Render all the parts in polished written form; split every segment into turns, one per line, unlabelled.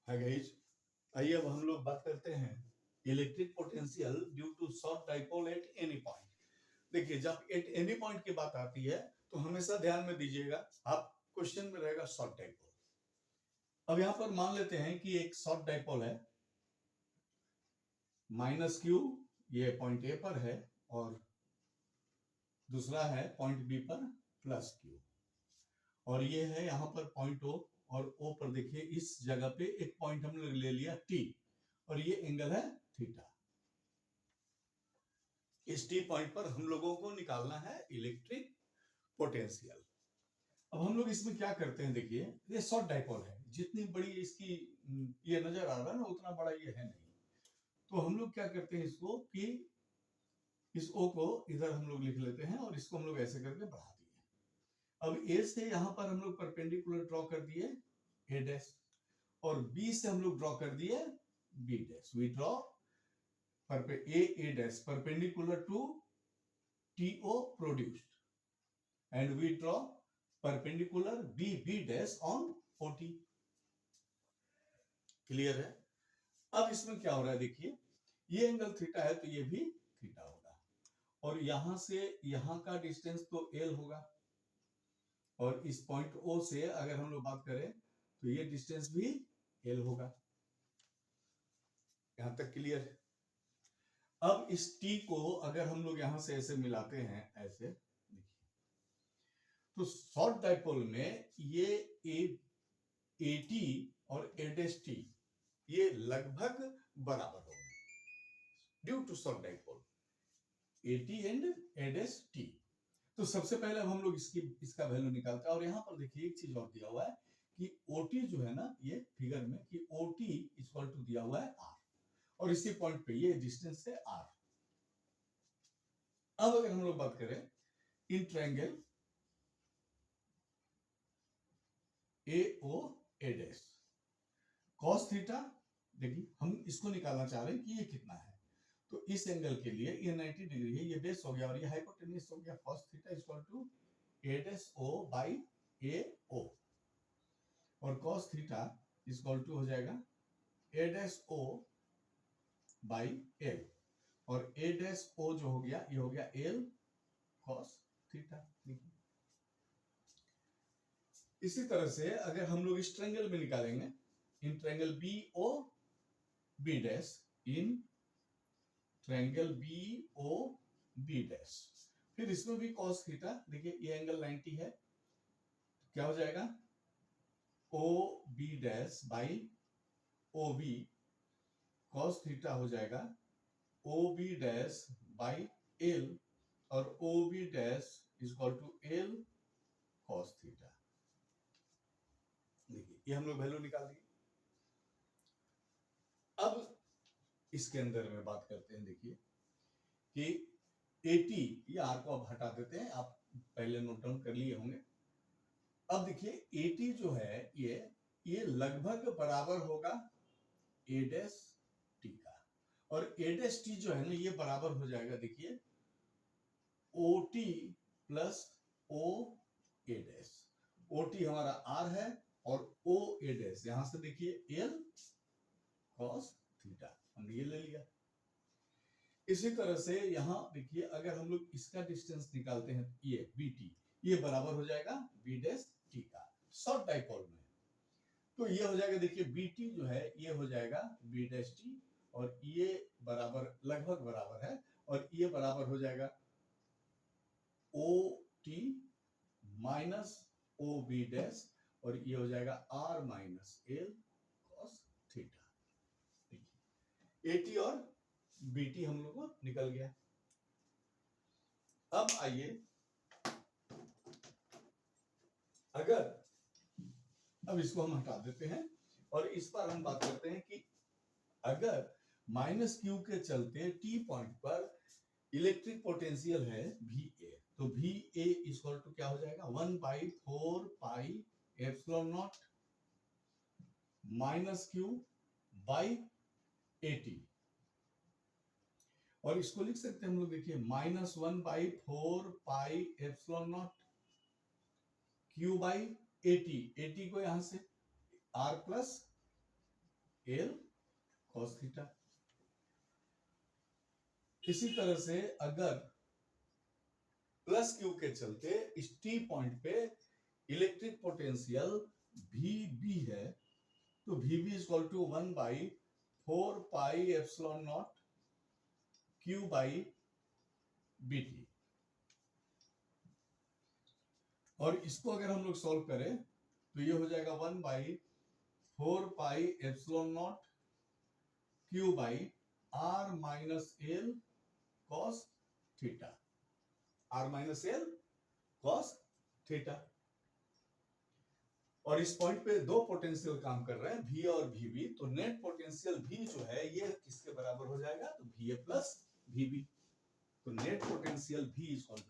Hi guys, आइए अब हम लोग बात करते हैं electric potential due to short dipole at any point. देखिए, जब एट एनी पॉइंट की बात आती है तो हमेशा ध्यान में दीजिएगा, आप क्वेश्चन में रहेगा शॉर्ट डाइपोल। अब यहां पर मान लेते हैं कि एक शॉर्ट डाइपोल है माइनस क्यू, ये पॉइंट ए पर है, और दूसरा है पॉइंट बी पर प्लस क्यू, और ये है यहां पर पॉइंट ओ, और ओ पर देखिए इस जगह पे एक पॉइंट हम लोग ले लिया टी, और ये एंगल है थीटा। इस टी पॉइंट पर हम लोगों को निकालना है इलेक्ट्रिक पोटेंशियल। अब हम लोग इसमें क्या करते हैं, देखिए ये शॉर्ट डाइपोल है, जितनी बड़ी इसकी ये नजर आ रहा है ना, उतना बड़ा ये है नहीं। तो हम लोग क्या करते हैं इसको कि इस ओ को इधर हम लोग लिख लेते हैं और इसको हम लोग ऐसे करके बढ़ा दिए। अब ए से यहां पर हम लोग परपेंडिकुलर ड्रॉ कर दिए ए डैश, और बी से हम लोग ड्रॉ कर दिए B dash. We draw a dash perpendicular to TO produced, and we draw perpendicular B dash on OT। Clear है? अब इसमें क्या हो रहा है, देखिए ये एंगल थीटा है तो ये भी थीटा होगा, और यहां से यहां का डिस्टेंस तो L होगा, और इस पॉइंट O से अगर हम लोग बात करें तो ये डिस्टेंस भी L होगा। यहां तक क्लियर है? अब इस T को अगर हम लोग यहां से ऐसे मिलाते हैं, ऐसे देखिए, तो शॉर्ट डाइपोल में ये एटी और एडेस ये लगभग बराबर होंगे due to short dipole AT and A dash T. तो सबसे पहले अब हम लोग इसका वैल्यू निकालते हैं, और यहां पर देखिए एक चीज और दिया हुआ है कि ओटी जो है ना, ये फिगर में कि ओटी इक्वल टू दिया हुआ है आर, और इसी पॉइंट पे ये डिस्टेंस है आर। अब अगर हम लोग बात करें in triangle AO A dash cos theta, देखिए हम इसको निकालना चाह रहे हैं कि ये कितना है। तो इस एंगल के लिए ये 90 डिग्री है, ये बेस हो गया और ये हाइपोटेन्यूस हो गया। Cos theta equal to A dash O by A O, और कॉस थीटा इक्वल टू हो जाएगा A dash O by L, और ए डैश ओ जो हो गया ये हो गया एल कॉस थीटा। इसी तरह से अगर हम लोग इस ट्रायंगल में निकालेंगे in triangle B O B dash, in triangle B O B dash, फिर इसमें भी cos थीटा, देखिए ये एंगल 90 है, क्या हो जाएगा O B dash by O B, cos theta हो जाएगा O B dash by L, और O B dash equal to L cos theta. देखिए ये हम लोग वैल्यू निकाल दिए। अब इसके अंदर में बात करते हैं, देखिए कि 80, ये आर को अब हटा देते हैं, आप पहले नोट डाउन कर लिए होंगे। अब देखिए 80 जो है ये लगभग बराबर होगा ए डैश टी का, और ए डैश टी जो है ना ये बराबर हो जाएगा, देखिए ओ टी प्लस ओ ए डैश। ओ टी हमारा आर है और ओ ए डैश यहां से देखिए एल कॉस थीटा, हमने ये ले लिया। इसी तरह से यहां देखिए अगर हम लोग इसका डिस्टेंस निकालते हैं, ये बी टी, ये बराबर हो जाएगा बी डैश टी का शॉर्ट डाइपोल में। तो ये हो जाएगा, देखिए बी टी जो है ये हो जाएगा बी डैश टी, और ये बराबर लगभग बराबर है, और ये बराबर हो जाएगा O T minus O B dash, और ये हो जाएगा R minus L cos theta. AT और बीटी हम लोग को निकल गया। अब आइए, अगर अब इसको हम हटा देते हैं और इस पर हम बात करते हैं कि अगर माइनस क्यू के चलते टी पॉइंट पर इलेक्ट्रिक पोटेंशियल है वी ए, तो वी ए इक्वल टू क्या हो जाएगा 1/4 pi epsilon naught minus Q by AT, और इसको लिख सकते हैं हम लोग, देखिए -1/4 pi epsilon naught Q by AT, AT को यहां से R plus L cos theta. इसी तरह से अगर प्लस क्यू के चलते इस टी पॉइंट पे इलेक्ट्रिक पोटेंशियल वी बी है, तो we B equal to 1/4πε0 Q by B T. और इसको अगर हम लोग सॉल्व करें तो ये हो जाएगा 1/4πε0 Q by are minus L cos theta, R minus L cos theta. और इस पॉइंट पे दो पोटेंशियल काम कर रहे हैं, V और VB, तो नेट पोटेंशियल V जो है ये किसके बराबर हो जाएगा, तो VA प्लस VB। तो net potential V equal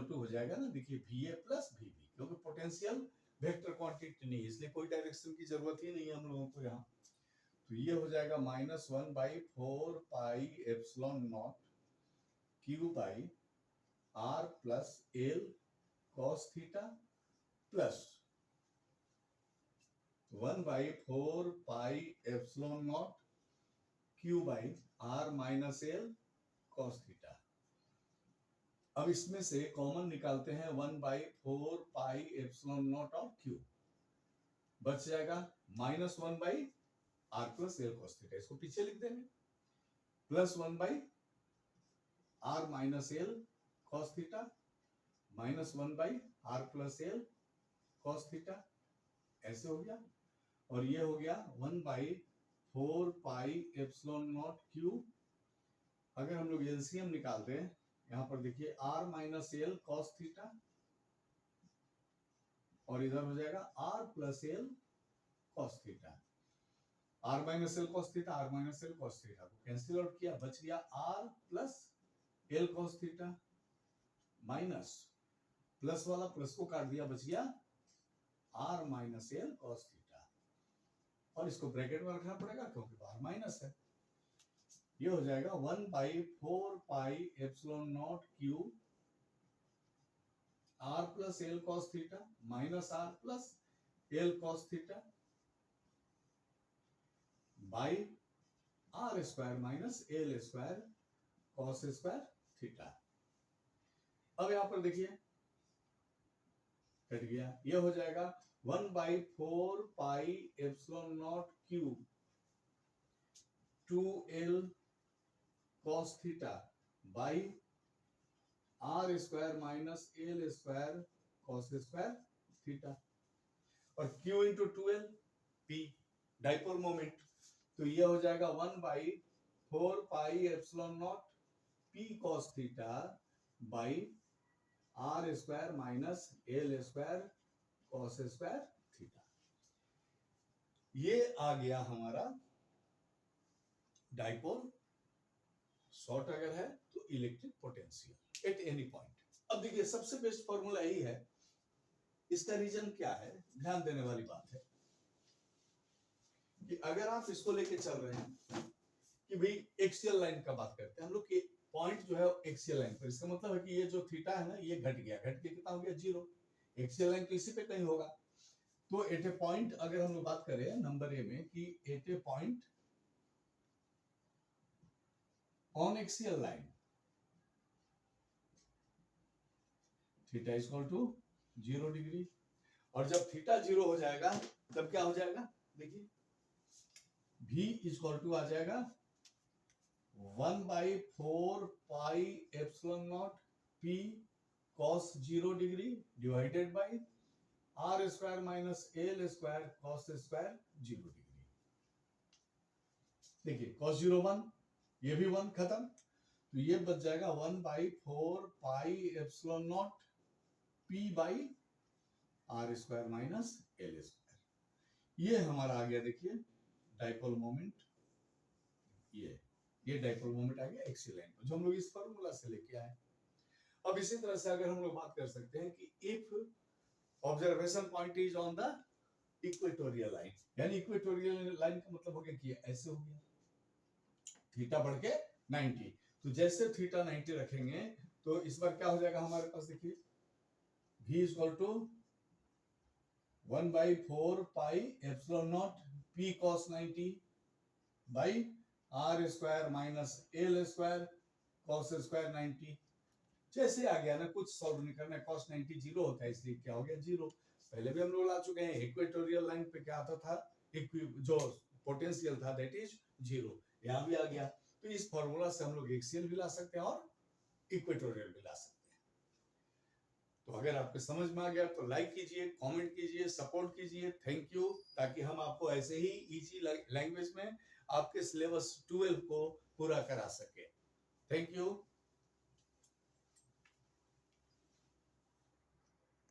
to हो जाएगा ना, देखिए VA प्लस VB, क्योंकि पोटेंशियल वेक्टर क्वांटिटी नहीं है इसलिए कोई डायरेक्शन की जरूरत ही नहीं है हम लोगों को यहाँ। तो ये हो जाएगा -1/4πε0 Q by r plus L cos theta plus 1/4πε0 Q by are minus L cos theta. अब इसमें से कॉमन निकालते हैं 1/4πε0 और क्यू, बच जाएगा -1/r plus L cos theta, इसको पीछे लिख देंगे, plus 1/r minus L cos theta minus 1/r plus L cos theta, ऐसे हो गया। और ये हो गया 1/4πε0 क्यू। अगर हम लोग एलसीएम निकालते हैं, यहां पर देखिए r minus L cos theta और इधर हो जाएगा r plus L cos theta. r minus L cos theta, r minus L cos theta को कैंसिल आउट किया, बच गया r plus L cos theta minus plus वाला प्लस को काट दिया, बच गया r minus L cos theta. और इसको ब्रैकेट में रखना पड़ेगा क्योंकि बाहर माइनस है। ये हो जाएगा 1/4πε0 q r plus L cos theta minus r plus L cos theta by r square minus l square cos square theta. अब यहां पर देखिए कट गया, ये हो जाएगा 1/4πε0 q 2l cos theta by r square minus l square cos square theta. और Q into 2l P dipole moment, तो ये हो जाएगा 1/4πε0 P cos theta by r square minus l square cos square theta. ये आ गया हमारा dipole short अगर है तो electric potential at any point. अब देखिए सबसे बेस्ट फॉर्मूला यही है, इसका रीजन क्या है, ध्यान देने वाली बात है कि अगर आप इसको लेके चल रहे हैं कि भाई एक्सियल लाइन का बात करते हैं हम लोग कि पॉइंट जो है एक्सियल लाइन पर, इसका मतलब है कि ये जो थीटा है ना ये घट गया, घट के कितना हो गया 0, एक्सियल लाइन तो इसी पे कहीं होगा। तो एट ए पॉइंट अगर हम लोग बात करें नंबर ए में कि at a point on axial line theta equal to 0 degree. और जब थीटा 0 हो जाएगा तब क्या हो जाएगा, देखिए v इक्वल टू आ जाएगा 1/4πε0 p cos 0 degree divided by r square minus l square cos square 0 degree. देखिए cos 0 1, ये भी 1 खत्म, तो ये बच जाएगा 1/4πε0 p by r square minus l square. ये हमारा आ गया देखिए डाइपोल मोमेंट, ये डाइपोल मोमेंट आ गया एक्सियल लाइन पर, जो हम लोग इस फार्मूला से लेके आए। अब इसी तरह से अगर हम लोग बात कर सकते हैं कि if observation point is on the equatorial line, यानी इक्वेटोरियल लाइन का मतलब हो गया कि ऐसे हो गया थीटा बढ़ के 90, तो जैसे थीटा 90 रखेंगे तो इस बार क्या हो जाएगा हमारे पास, देखिए v equal to 1/4πε0 P cos 90 by R square minus L square cos square 90। जैसे आ गया ना, कुछ सॉल्व नहीं करना है, cos 90 जीरो होता है, इसलिए क्या हो गया जीरो। पहले भी हम लोग ला चुके हैं, इक्वेटोरियल लाइन पे क्या आता था, जो पोटेंशियल था दैट इज जीरो, यहाँ भी आ गया। तो इस फॉर्मूला से हम लोग एक्सियल भी ला सकते हैं और इक्वेटोरियल भी ला सकते हैं। तो अगर आपको समझ में आ गया तो लाइक कीजिए, कमेंट कीजिए, सपोर्ट कीजिए, थैंक यू। ताकि हम आपको ऐसे ही इजी लैंग्वेज में आपके सिलेबस 12 को पूरा करा सके। Thank you.